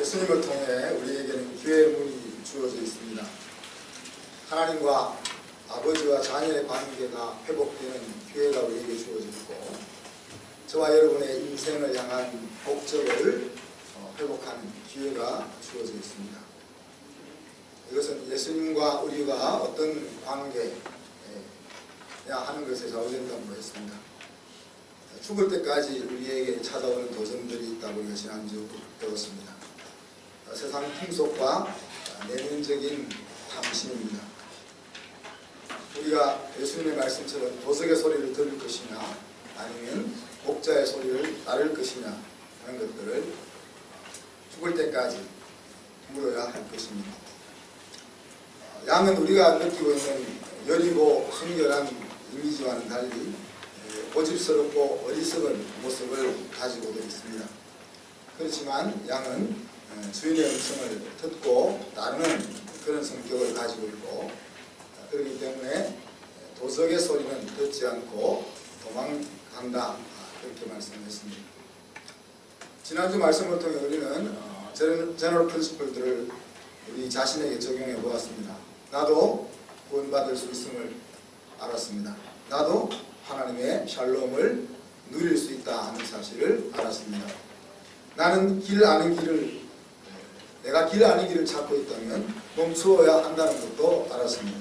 예수님을 통해 우리에게는 기회의 문이 주어져 있습니다. 하나님과 아버지와 자녀의 관계가 회복되는 기회가 우리에게 주어져 있고, 저와 여러분의 인생을 향한 목적을 회복하는 기회가 주어져 있습니다. 이것은 예수님과 우리가 어떤 관계야 하는 것에 좌우된다고 했습니다. 죽을 때까지 우리에게 찾아오는 도전들이 있다고 우리가 지난주 배웠습니다. 세상 풍속과 내면적인 탐심입니다. 우리가 예수님의 말씀처럼 도적의 소리를 들을 것이냐 아니면 목자의 소리를 따를 것이냐 하는 것들을 죽을 때까지 물어야 할 것입니다. 양은 우리가 느끼고 있는 여리고 순결한 이미지와는 달리 고집스럽고 어리석은 모습을 가지고 있습니다. 그렇지만 양은 주인의 음성을 듣고 따르는 그런 성격을 가지고 있고, 그렇기 때문에 도적의 소리는 듣지 않고 도망간다, 그렇게 말씀했습니다. 지난주 말씀을 통해 우리는 제너럴 프린시플들을 우리 자신에게 적용해 보았습니다. 나도 구원받을 수 있음을 알았습니다. 나도 하나님의 샬롬을 누릴 수 있다 하는 사실을 알았습니다. 나는 내가 길 아는 길을 찾고 있다면 멈추어야 한다는 것도 알았습니다.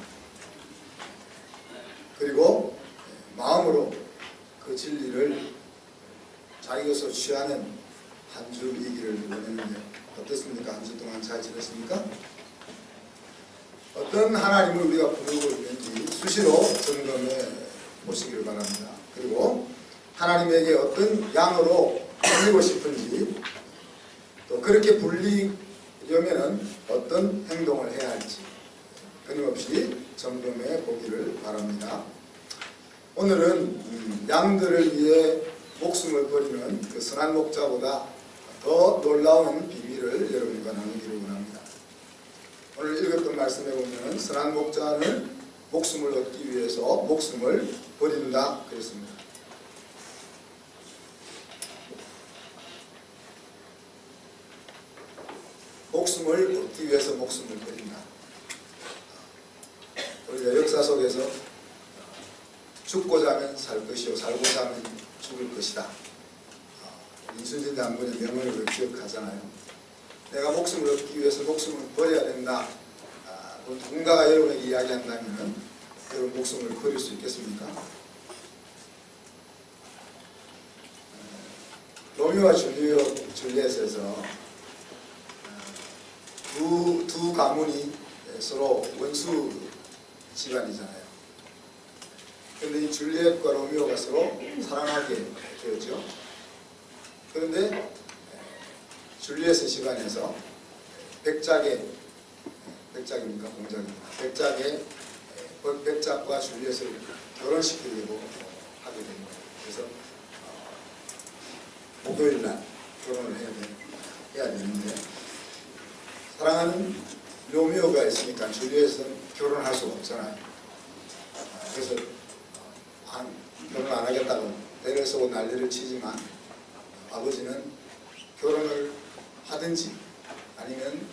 그리고 마음으로 그 진리를 자기 것으로 취하는 한 주이기를 원했는데 어떻습니까? 한 주 동안 잘 지냈습니까? 어떤 하나님을 우리가 부르고 있는지 수시로 점검해 보시기를 바랍니다. 그리고 하나님에게 어떤 양으로 불리고 싶은지, 또 그렇게 불리려면 어떤 행동을 해야 할지 끊임없이 점검해 보기를 바랍니다. 오늘은 양들을 위해 목숨을 버리는 그 선한 목자보다 더 놀라운 비밀을 여러분과 나누기를 원합니다. 오늘 읽었던 말씀에 보면 선한 목자는 목숨을 얻기 위해서 목숨을 버린다 그랬습니다. 목숨을 얻기 위해서 목숨을 버린다. 우리가 역사 속에서 죽고자 하면 살 것이요 살고자 하면 죽을 것이다. 이순신 장군의 명언을 기억하잖아요. 내가 목숨을 얻기 위해서 목숨을 버려야 된다. 누군가가 여러분에게 이야기한다면 여러분 목숨을 버릴 수 있겠습니까? 로미오와 줄리엣에서 두 가문이 서로 원수 집안이잖아요. 그런데 이 줄리엣과 로미오가 서로 사랑하게 되었죠. 그런데 줄리엣의 집안에서 백작입니까? 공작입니까? 백작과 줄리엣을 결혼시키려고 하게 된 거예요. 그래서 목요일날 결혼을 해야 되는데, 사랑하는 로미오가 있으니까 줄리엣은 결혼할 수가 없잖아요. 그래서 결혼 안 하겠다고 때를 쓰고 난리를 치지만, 아버지는 결혼을 하든지 아니면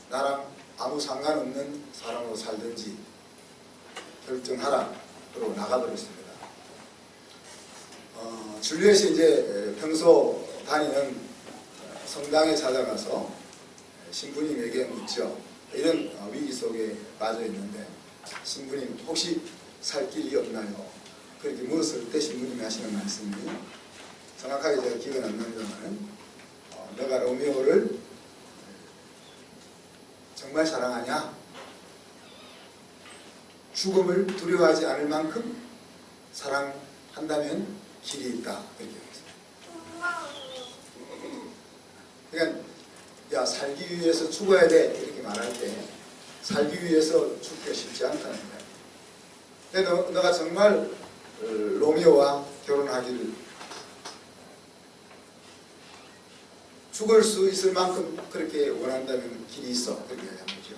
나랑 아무 상관없는 사람으로 살든지 결정하라 그러고 나가버렸습니다. 줄리엣이 이제 평소 다니는 성당에 찾아가서 신부님에게 묻죠. 이런 위기 속에 빠져 있는데, 신부님 혹시 살 길이 없나요? 그렇게 물었을 때 신부님이 하시는 말씀이, 정확하게 제가 기억은 안 납니다만, 너가 로미오를 정말 사랑하냐? 죽음을 두려워하지 않을 만큼 사랑한다면 길이 있다. 이렇게 했어요. 그러니까 야, 살기 위해서 죽어야 돼 이렇게 말할 때 살기 위해서 죽기가 쉽지 않다는 거예요. 근데 너가 정말 로미오와 결혼하기를, 죽을 수 있을 만큼 그렇게 원한다면 길이 있어, 그렇게 하는 거죠.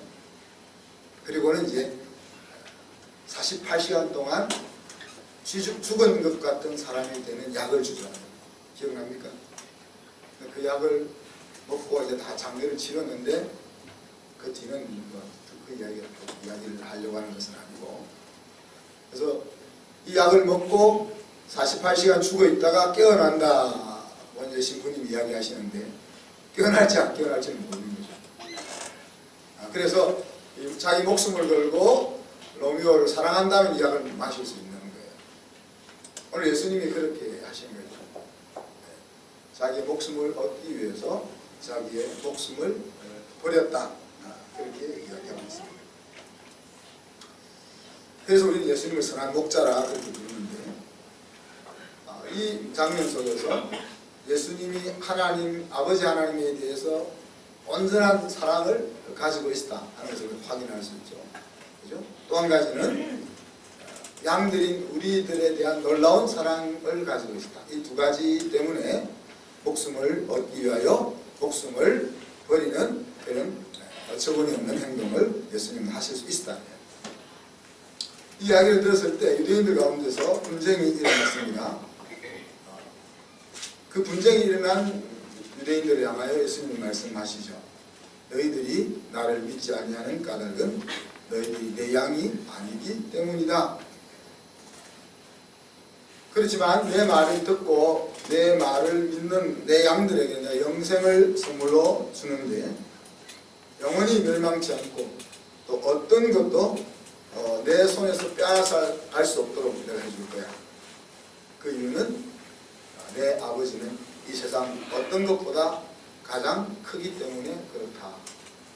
그리고는 이제 48시간 동안 죽은 것 같은 사람이 되는 약을 주잖아요. 기억납니까? 그 약을 먹고 이제 다 장례를 치렀는데 그 뒤는 그 이야기를 하려고 하는 것은 아니고, 그래서 이 약을 먹고 48시간 죽어 있다가 깨어난다 이제 신부님 이야기하시는데 깨어날지 안 깨어날지는 모르는 거죠. 그래서 자기 목숨을 걸고 로미오를 사랑한다면 이 약을 마실 수 있는 거예요. 오늘 예수님이 그렇게 하신 거죠. 자기의 목숨을 얻기 위해서 자기의 목숨을 버렸다, 그렇게 이야기하고 있습니다. 그래서 우리는 예수님을 선한 목자라 그렇게 부르는데, 이 장면 속에서 예수님이 아버지 하나님에 대해서 온전한 사랑을 가지고 있다 하는 것을 확인할 수 있죠. 그죠? 또 한 가지는 양들인 우리들에 대한 놀라운 사랑을 가지고 있다. 이 두 가지 때문에 목숨을 얻기 위하여 목숨을 버리는 그런 어처구니 없는 행동을 예수님은 하실 수 있다. 이 이야기를 들었을 때 유대인들 가운데서 분쟁이 일어났습니다. 그 분쟁이 일어난 유대인들을 향하여 예수님이 말씀하시죠. 너희들이 나를 믿지 아니하는 까닭은 너희들이 내 양이 아니기 때문이다. 그렇지만 내 말을 듣고 내 말을 믿는 내 양들에게 내가 영생을 선물로 주는데 영원히 멸망치 않고 또 어떤 것도 내 손에서 빼앗아 갈 수 없도록 내가 해줄 거야. 그 이유는 내 아버지는 이 세상 어떤 것보다 가장 크기 때문에 그렇다.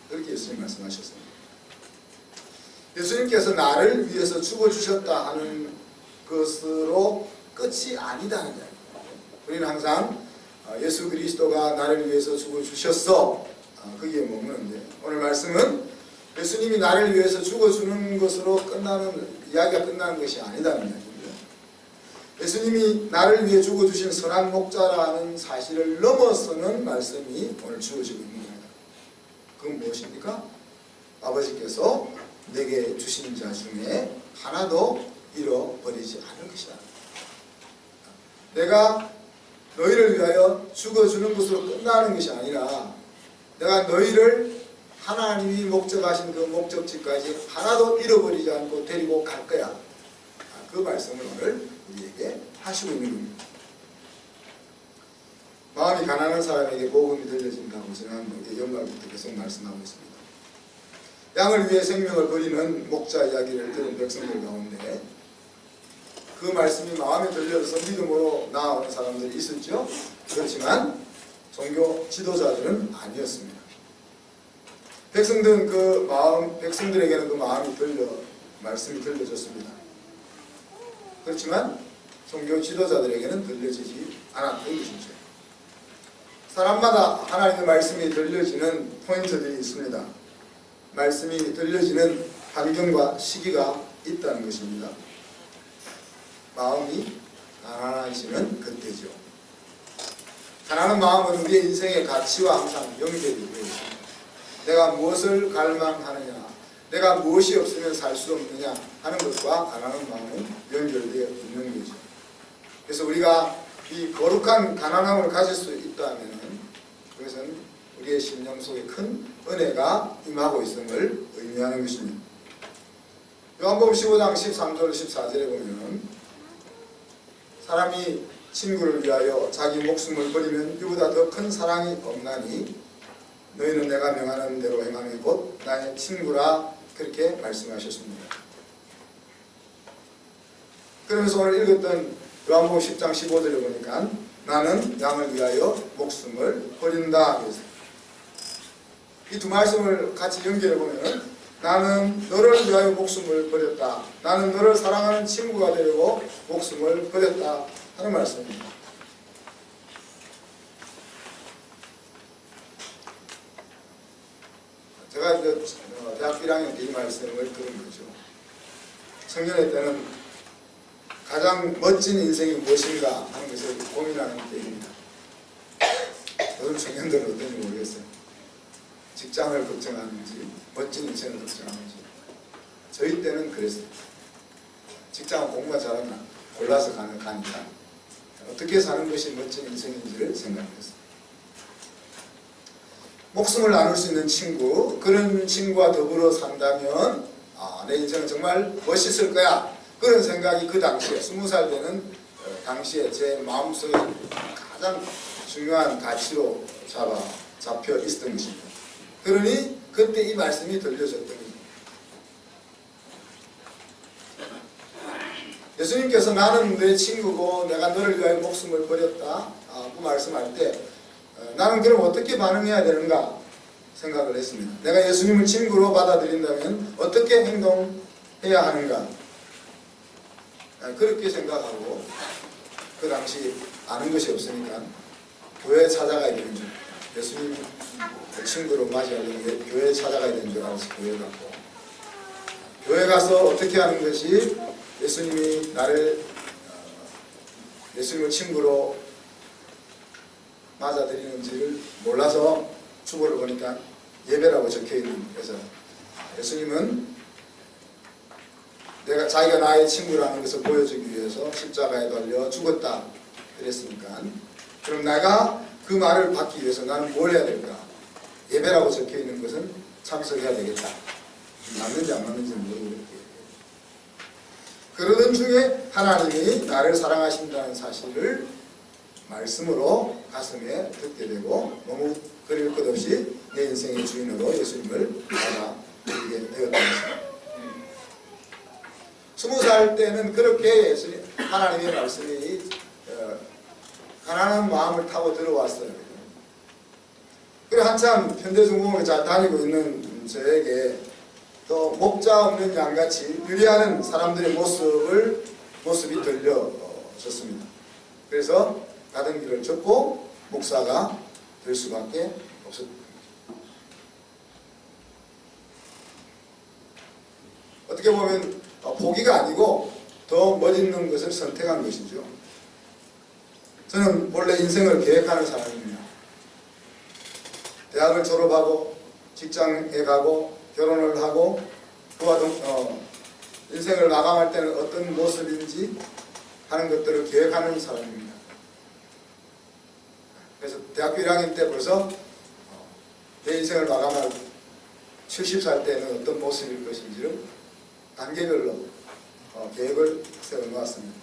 그렇게 예수님 말씀하셨습니다. 예수님께서 나를 위해서 죽어주셨다 하는 것으로 끝이 아니다는 이야기입니다. 우리는 항상 예수 그리스도가 나를 위해서 죽어주셨어, 거기에 머무는데 오늘 말씀은 예수님이 나를 위해서 죽어주는 것으로 이야기가 끝나는 것이 아니다는 이야기입니다. 예수님이 나를 위해 죽어주신 선한 목자라는 사실을 넘어서는 말씀이 오늘 주어지고 있는 겁니다. 그건 무엇입니까? 아버지께서 내게 주신 자 중에 하나도 잃어버리지 않을 것이다. 내가 너희를 위하여 죽어주는 것으로 끝나는 것이 아니라 내가 너희를 하나님이 목적하신 그 목적지까지 하나도 잃어버리지 않고 데리고 갈 거야. 그 말씀을 오늘 우리에게 하시고 있는 겁니다. 마음이 가난한 사람에게 복음이 들려진다고 지난번에 연말부터 계속 말씀하고 있습니다. 양을 위해 생명을 버리는 목자 이야기를 들은 백성들 가운데 그 말씀이 마음에 들려서 믿음으로 나아오는 사람들이 있었죠. 그렇지만 종교 지도자들은 아니었습니다. 백성들에게는 그 마음이 말씀이 들려졌습니다. 그렇지만 종교 지도자들에게는 들려지지 않았던 것이죠. 사람마다 하나님의 말씀이 들려지는 포인트들이 있습니다. 말씀이 들려지는 환경과 시기가 있다는 것입니다. 마음이 가난하시는 그때죠. 가난한 마음은 우리의 인생의 가치와 항상 연결이 되어 있습니다. 내가 무엇을 갈망하느냐, 내가 무엇이 없으면 살 수 없느냐 하는 것과 가난한 마음은 연결되어 있는 거죠. 그래서 우리가 이 거룩한 가난함을 가질 수 있다면 그것은 우리의 심령 속에 큰 은혜가 임하고 있음을 의미하는 것입니다. 요한복음 15장 13절 14절에 보면 사람이 친구를 위하여 자기 목숨을 버리면 이보다 더 큰 사랑이 없나니 너희는 내가 명하는 대로 행하면 곧 나의 친구라, 그렇게 말씀하셨습니다. 그러면서 오늘 읽었던 요한복음 10장 15절에 보니까 나는 양을 위하여 목숨을 버린다. 그래서 이 두 말씀을 같이 연결해 보면 나는 너를 위하여 목숨을 버렸다. 나는 너를 사랑하는 친구가 되려고 목숨을 버렸다 하는 말씀입니다. 제가 대학 1학년 때 이 말씀을 들은 거죠. 청년의 때는 가장 멋진 인생이 무엇인가 하는 것을 고민하는 때입니다. 요즘 청년들은 어떤지 모르겠어요. 직장을 걱정하는지 멋진 인생을 걱정하는지. 저희 때는 그랬어요. 직장은 공부가 잘하면 골라서 가니까 어떻게 사는 것이 멋진 인생인지를 생각했어요. 목숨을 나눌 수 있는 친구, 그런 친구와 더불어 산다면 내 인생은 정말 멋있을 거야. 그런 생각이 그 당시에 20살 되는 당시에 제 마음속에 가장 중요한 가치로 잡혀 있었던 것입니다. 그러니 그때 이 말씀이 들려졌더니 예수님께서 나는 내 친구고 내가 너를 위하여 목숨을 버렸다 그 말씀할 때 나는 그럼 어떻게 반응해야 되는가 생각을 했습니다. 내가 예수님을 친구로 받아들인다면 어떻게 행동해야 하는가 그렇게 생각하고 그 당시 아는 것이 없으니까 교회에 찾아가야 되는 줄, 예수님 친구로 맞이하려면 교회에 찾아가야 되는 줄 알아서 교회 갔고, 교회 가서 어떻게 하는 것이 예수님이 나를 예수님을 친구로 맞아들이는지를 몰라서 주보를 보니까 예배라고 적혀있는, 그래서 예수님은 자기가 나의 친구라는 것을 보여주기 위해서 십자가에 달려 죽었다 그랬으니까 그럼 내가 그 말을 받기 위해서 나는 뭘 해야 될까? 예배라고 적혀있는 것은 참석해야 되겠다. 맞는지 안 맞는지는 모르고 그러던 중에 하나님이 나를 사랑하신다는 사실을 말씀으로 가슴에 듣게 되고 너무 그릴 것 없이 내 인생의 주인으로 예수님을 받아들이게 되었던 것입니다. 20살 때는 그렇게 하나님의 말씀이 가난한 마음을 타고 들어왔어요. 그리고 한참 현대중공업에 잘 다니고 있는 저에게 또 목자 없는 양같이 유리하는 사람들의 모습이 들려졌습니다. 그래서 가던 길을 쫓고 목사가 될 수밖에 없었습니다. 어떻게 보면 포기가 아니고 더 멋있는 것을 선택한 것이죠. 저는 원래 인생을 계획하는 사람입니다. 대학을 졸업하고 직장에 가고 결혼을 하고 그와 인생을 마감할 때는 어떤 모습인지 하는 것들을 계획하는 사람입니다. 그래서 대학교 1학년 때 벌써 내 인생을 마감할 70살 때는 어떤 모습일 것인지를 단계별로 계획을 세워놓았습니다.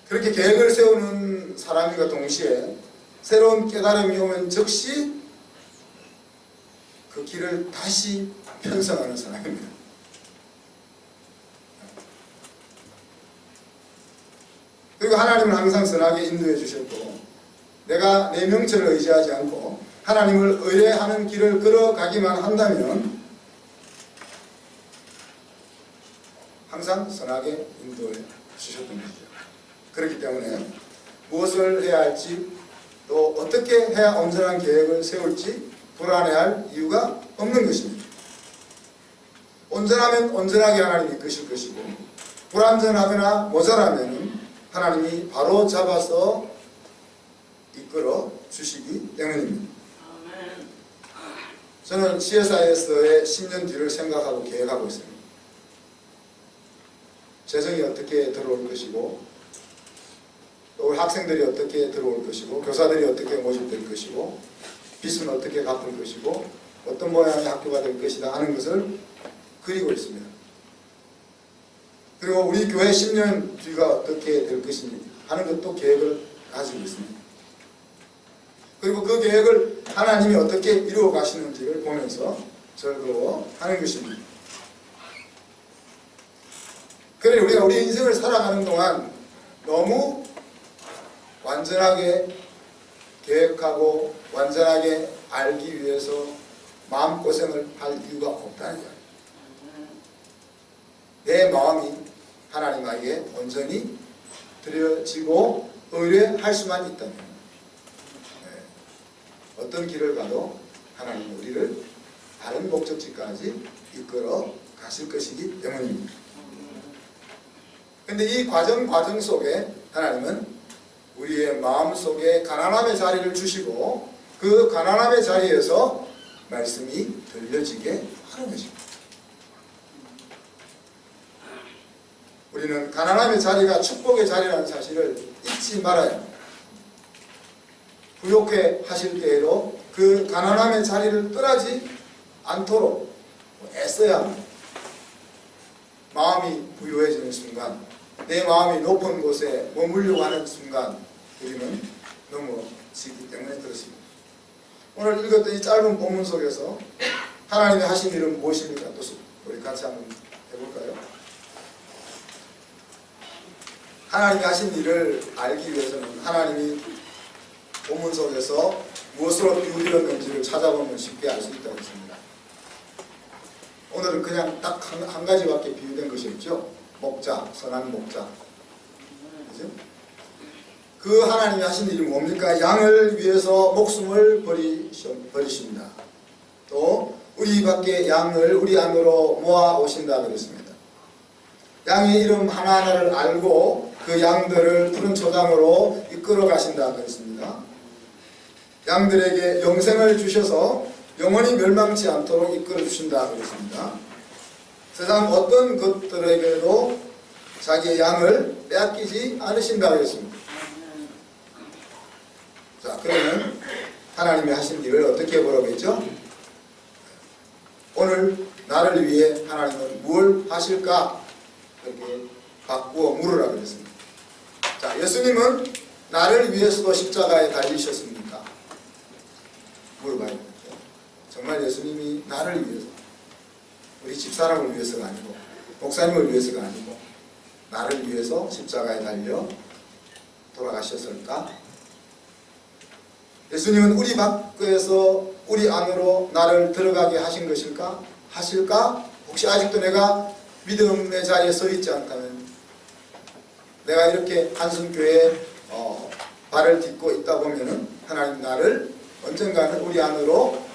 그렇게 계획을 세우는 사람과 동시에 새로운 깨달음이 오면 즉시 그 길을 다시 편성하는 사람입니다. 그리고 하나님은 항상 선하게 인도해 주셨고 내가 내 명철을 의지하지 않고 하나님을 의뢰하는 길을 걸어가기만 한다면 항상 선하게 인도해 주셨던 것이죠. 그렇기 때문에 무엇을 해야 할지 또 어떻게 해야 온전한 계획을 세울지 불안해할 이유가 없는 것입니다. 온전하면 온전하게 하나님이 이끄실 것이고 불완전하거나 모자라면 하나님이 바로 잡아서 이끌어 주시기 때문입니다. 저는 CSIS의 10년 뒤를 생각하고 계획하고 있습니다. 재정이 어떻게 들어올 것이고 또 학생들이 어떻게 들어올 것이고 교사들이 어떻게 모집될 것이고 빚은 어떻게 갚을 것이고 어떤 모양의 학교가 될 것이다 하는 것을 그리고 있습니다. 그리고 우리 교회 10년 뒤가 어떻게 될 것인지 하는 것도 계획을 가지고 있습니다. 그리고 그 계획을 하나님이 어떻게 이루어 가시는지를 보면서 즐거워하는 것입니다. 그래 우리가 우리 인생을 살아가는 동안 너무 완전하게 계획하고 완전하게 알기 위해서 마음고생을 할 이유가 없다는 거예요. 내 마음이 하나님에게 온전히 드려지고 의뢰할 수만 있다면 어떤 길을 가도 하나님은 우리를 다른 목적지까지 이끌어 가실 것이기 때문입니다. 그런데 이 과정 속에 하나님은 우리의 마음속에 가난함의 자리를 주시고 그 가난함의 자리에서 말씀이 들려지게 하는 것입니다. 우리는 가난함의 자리가 축복의 자리라는 사실을 잊지 말아야 합니다. 부욕해 하실 때에도 그 가난함의 자리를 떠나지 않도록 애써야 합니다. 마음이 부유해지는 순간, 내 마음이 높은 곳에 머물려고 하는 순간 우리는 넘어지기 때문에 그렇습니다. 오늘 읽었던 이 짧은 본문 속에서 하나님이 하신 일은 무엇입니까? 또 우리 같이 한번 해볼까요? 하나님이 하신 일을 알기 위해서는 하나님이 본문 속에서 무엇으로 비유되었는지를 찾아보면 쉽게 알 수 있다고 했습니다. 오늘은 그냥 딱 한 가지밖에 비유된 것이 없죠. 목자, 선한 목자. 그죠? 그 하나님이 하신 일이 뭡니까? 양을 위해서 목숨을 버리십니다. 또 우리 밖에 양을 우리 안으로 모아 오신다 그랬습니다. 양의 이름 하나하나를 알고 그 양들을 푸른 초장으로 이끌어 가신다 그랬습니다. 양들에게 영생을 주셔서 영원히 멸망치 않도록 이끌어 주신다 그랬습니다. 세상 어떤 것들에게도 자기의 양을 빼앗기지 않으신다 그랬습니다. 자, 그러면 하나님이 하신 일을 어떻게 보라고 했죠? 오늘 나를 위해 하나님은 무엇을 하실까? 이렇게 바꾸어 물으라 그랬습니다. 자, 예수님은 나를 위해서도 십자가에 달리셨습니까? 물어봐야 됩니다. 정말 예수님이 나를 위해서, 우리 집사람을 위해서가 아니고 목사님을 위해서가 아니고 나를 위해서 십자가에 달려 돌아가셨을까? 예수님은 우리 밖에서 우리 안으로 나를 들어가게 하신 것일까? 하실까? 혹시 아직도 내가 믿음의 자리에 서 있지 않다면, 내가 이렇게 한순교회에 발을 딛고 있다 보면은 하나님 나를 언젠가는 우리 안으로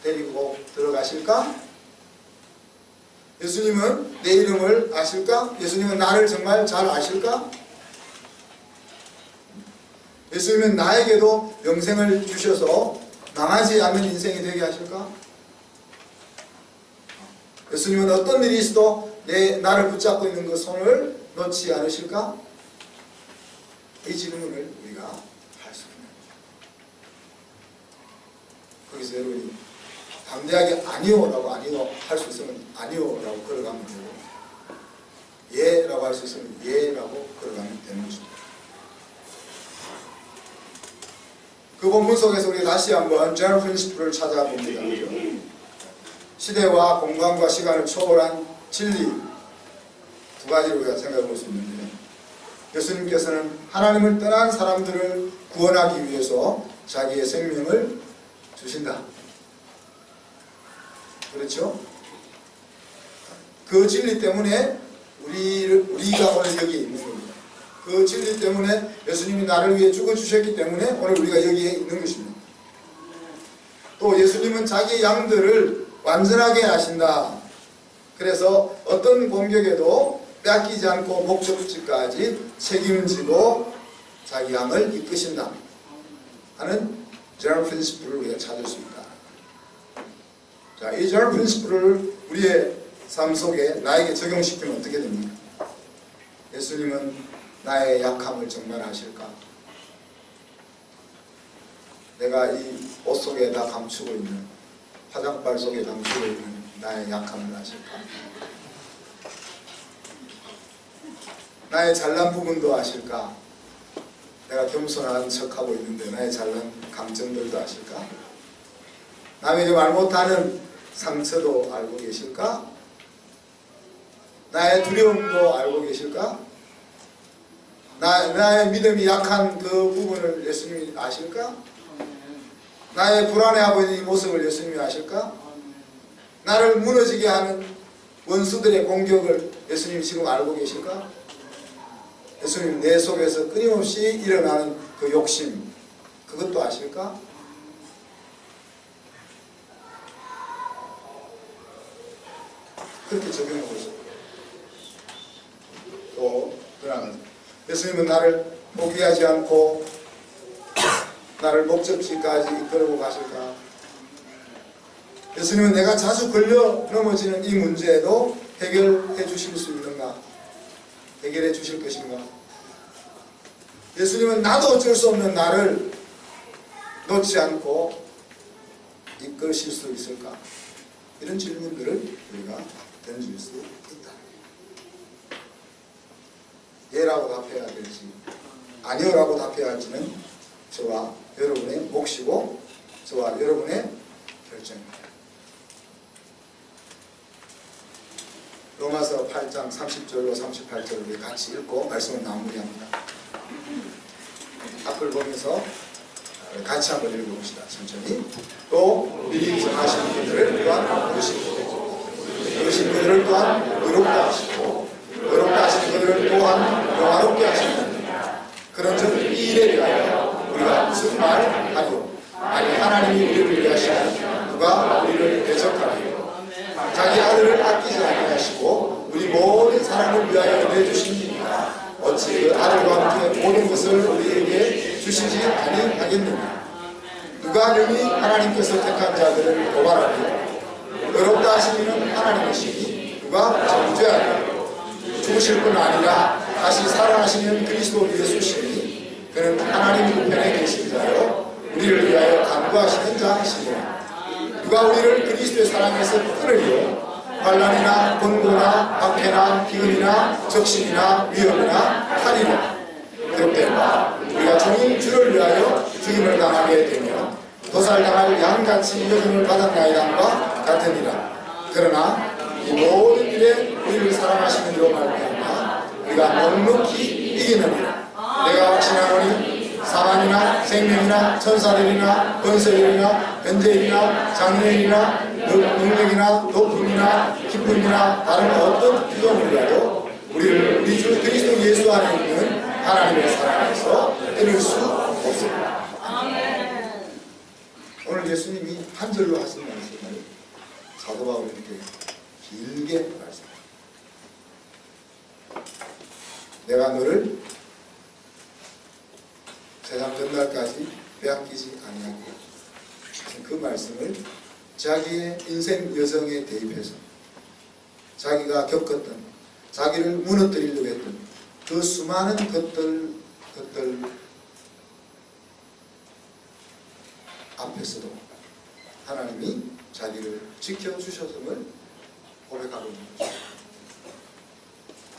데리고 들어가실까? 예수님은 내 이름을 아실까? 예수님은 나를 정말 잘 아실까? 예수님은 나에게도 영생을 주셔서 망하지 않는 인생이 되게 하실까? 예수님은 어떤 일이 있어도 나를 붙잡고 있는 그 손을 놓지 않으실까? 이 질문을 우리가 할 수 있는 거죠. 거기서 여러분이 담대하게 아니오라고 아니오 할 수 있으면 아니오라고 걸어가면 되고, 예라고 할 수 있으면 예라고 걸어가면 되는 것입니다. 그 본문 속에서 우리 다시 한번 제너럴 프린시플을 찾아봅니다. 시대와 공간과 시간을 초월한 진리 두 가지로 우리가 생각해 볼 수 있는데, 예수님께서는 하나님을 떠난 사람들을 구원하기 위해서 자기의 생명을 주신다. 그렇죠? 그 진리 때문에 우리가 오늘 여기 있는 겁니다. 그 진리 때문에 예수님이 나를 위해 죽어주셨기 때문에 오늘 우리가 여기에 있는 것입니다. 또 예수님은 자기 양들을 완전하게 하신다. 그래서 어떤 공격에도 뺏기지 않고 목적지까지 책임지고 자기 양을 이끄신다 하는 제너럴 프린시플을 우리가 찾을 수 있다. 자, 이 제너럴 프린시플을 우리의 삶 속에 나에게 적용시키면 어떻게 됩니까? 예수님은 나의 약함을 정말 아실까? 내가 이 옷 속에 다 감추고 있는, 화장발 속에 감추고 있는 나의 약함을 아실까? 나의 잘난 부분도 아실까? 내가 겸손한 척하고 있는데 나의 잘난 강점들도 아실까? 남에게 말 못하는 상처도 알고 계실까? 나의 두려움도 알고 계실까? 나의 믿음이 약한 그 부분을 예수님이 아실까? 나의 불안해하고 있는 이 모습을 예수님이 아실까? 나를 무너지게 하는 원수들의 공격을 예수님이 지금 알고 계실까? 예수님 내 속에서 끊임없이 일어나는 그 욕심, 그것도 아실까? 그렇게 적용하고 있어요. 또 예수님은 나를 포기하지 않고 나를 목적지까지 이끌고 가실까? 예수님은 내가 자주 걸려 넘어지는 이 문제에도 해결해 주실 수 있는가? 해결해 주실 것인가? 예수님은 나도 어쩔 수 없는 나를 놓지 않고 이끄실 수 있을까? 이런 질문들을 우리가 던질 수 있다. 예라고 답해야 될지 아니요라고 답해야 할지는 저와 여러분의 몫이고 저와 여러분의 결정입니다. 로마서 8장 30절로 38절을 우리 같이 읽고 말씀을 마무리합니다. 앞을 보면서 같이 한번 읽어봅시다. 천천히. 또 미리 정하신 분들을 또한 부르시고 부르신 분들을 또한 의롭다 하시고 의롭다 하신 분들을 또한 영화롭게 하십니다. 그런즉 이 일에 대하여 우리가 무슨 말 하리요? 아니 하나님이 우리를 위하시면 누가 우리를 대적하리요? 자기 아들을 아끼지 아니하시고 우리 모든 사람을 위하여 내주시니까 어찌 그 아들과 함께 모든 것을 우리에게 주시지 아니하겠느냐? 누가 능히 하나님께서 택한 자들을 고발하리요? 의롭다 하시기는 하나님이시니 누가 정죄하리요? 죽으실 뿐 아니라 다시 살아나시는 그리스도 예수시니 그는 하나님 우편에 계신 자요 우리를 위하여 간구하시는 자이시니라. 누가 우리를 그리스도의 사랑에서 끊으리요? 환난이나 곤고나 박해나 기근이나 적신이나 위험이나 탈이나 그렇게나 우리가 종인 주를 위하여 죽임을 당하게 되며 도살당할 양같이 여김을 받았나이다과 같으니라. 그러나 이 모든 일에 우리를 사랑하시는 이로 말미암아 우리가 넉넉히 이기느니라. 내가 확신하노니 사망이나 생명이나 천사들이나 권세들이나 현재일이나 장래일이나 능력이나 높음이나 기쁨이나 다른 어떤 기도물이라도 우리를 우리 주 그리스도 예수 안에 있는 하나님의 사랑에서 끊을 수 없습니다. 오늘 예수님이 한 절로 하신 말씀을 사도 바울이 이렇게 길게 말씀합니다. 내가 너를 세상 끝날까지 빼앗기지 아니하고 그 말씀을 자기의 인생 여정에 대입해서 자기가 겪었던 자기를 무너뜨리려고 했던 그 수많은 것들 앞에서도 하나님이 자기를 지켜주셨음을 고백하고 있는 것입니다.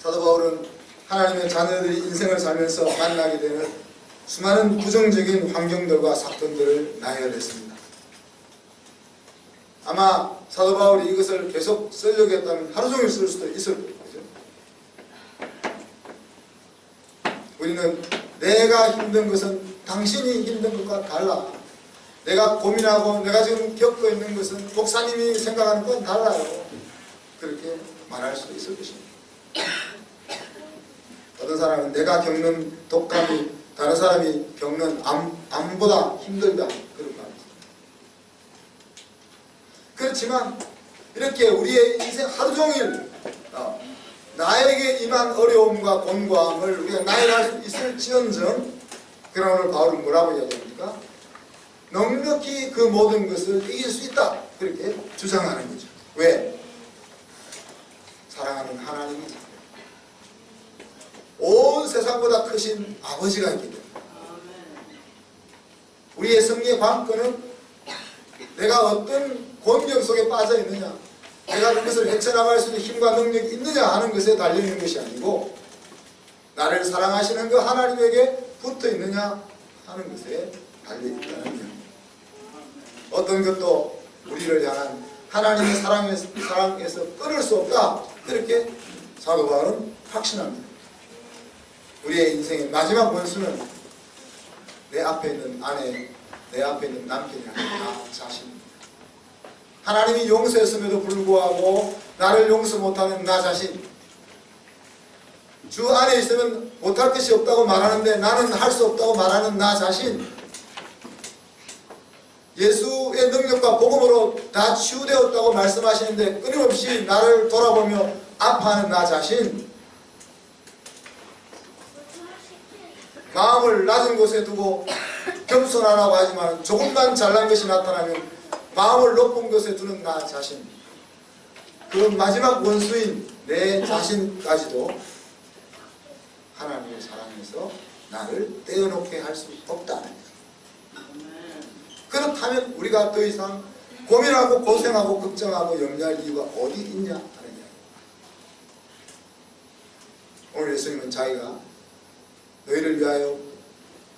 사도 바울은 하나님의 자녀들이 인생을 살면서 만나게 되는 수많은 부정적인 환경들과 사건들을 나열했습니다. 아마 사도 바울이 이것을 계속 쓰려고 했다면 하루 종일 쓸 수도 있을 거예요. 우리는 내가 힘든 것은 당신이 힘든 것과 달라. 내가 고민하고 내가 지금 겪고 있는 것은 목사님이 생각하는 건 달라요. 그렇게 말할 수도 있을 것입니다. 어떤 사람은 내가 겪는 독감이 다른 사람이 겪는 암보다 힘들다. 그런 말입니다. 그렇지만 이렇게 우리의 인생 하루 종일 나에게 임한 어려움과 곤고함을 우리가 나열할 수 있을지언정 그러나 오늘 바울은 뭐라고 이야기합니까? 넉넉히 그 모든 것을 이길 수 있다. 그렇게 주장하는 거죠. 왜? 사랑하는 하나님이 온 세상보다 크신 아버지가 있기 때문에 우리의 승리의 관건은 내가 어떤 곤경 속에 빠져 있느냐, 내가 그것을 헤쳐나갈 수 있는 힘과 능력이 있느냐 하는 것에 달려있는 것이 아니고 나를 사랑하시는 그 하나님에게 붙어 있느냐 하는 것에 달려있다는 것. 어떤 것도 우리를 향한 하나님의 사랑에서 끊을 수 없다. 그렇게 사도 바울은 확신합니다. 우리의 인생의 마지막 원수는 내 앞에 있는 아내, 내 앞에 있는 남편이 아니라 나 자신입니다. 하나님이 용서했음에도 불구하고 나를 용서 못하는 나 자신, 주 안에 있으면 못할 것이 없다고 말하는데 나는 할 수 없다고 말하는 나 자신, 예수의 능력과 복음으로 다 치유되었다고 말씀하시는데 끊임없이 나를 돌아보며 아파하는 나 자신, 마음을 낮은 곳에 두고 겸손하라고 하지만 조금만 잘난 것이 나타나면 마음을 높은 곳에 두는 나 자신, 그 마지막 원수인 내 자신까지도 하나님의 사랑에서 나를 떼어놓게 할 수 없다. 그렇다면 우리가 더 이상 고민하고 고생하고 걱정하고 염려할 이유가 어디 있냐 하는 이야기. 오늘 예수님은 자기가 너희를 위하여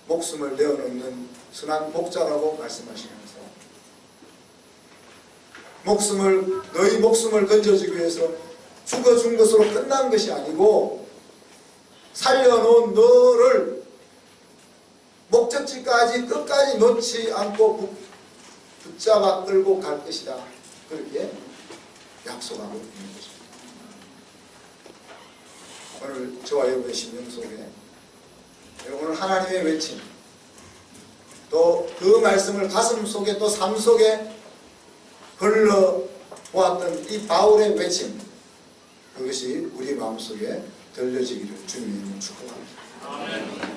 목숨을 내어놓는 선한 목자라고 말씀하시면서 너희 목숨을 건져주기 위해서 죽어준 것으로 끝난 것이 아니고 살려놓은 너를 목적지까지 끝까지 놓지 않고 붙잡아 끌고 갈 것이다. 그렇게 약속하고 있는 것입니다. 오늘 저와 여러분의 심령 속에 오늘 하나님의 외침 또 그 말씀을 가슴 속에 또 삶 속에 걸러 보았던 이 바울의 외침, 그것이 우리 마음속에 들려지기를 주님의 이름으로 축복합니다.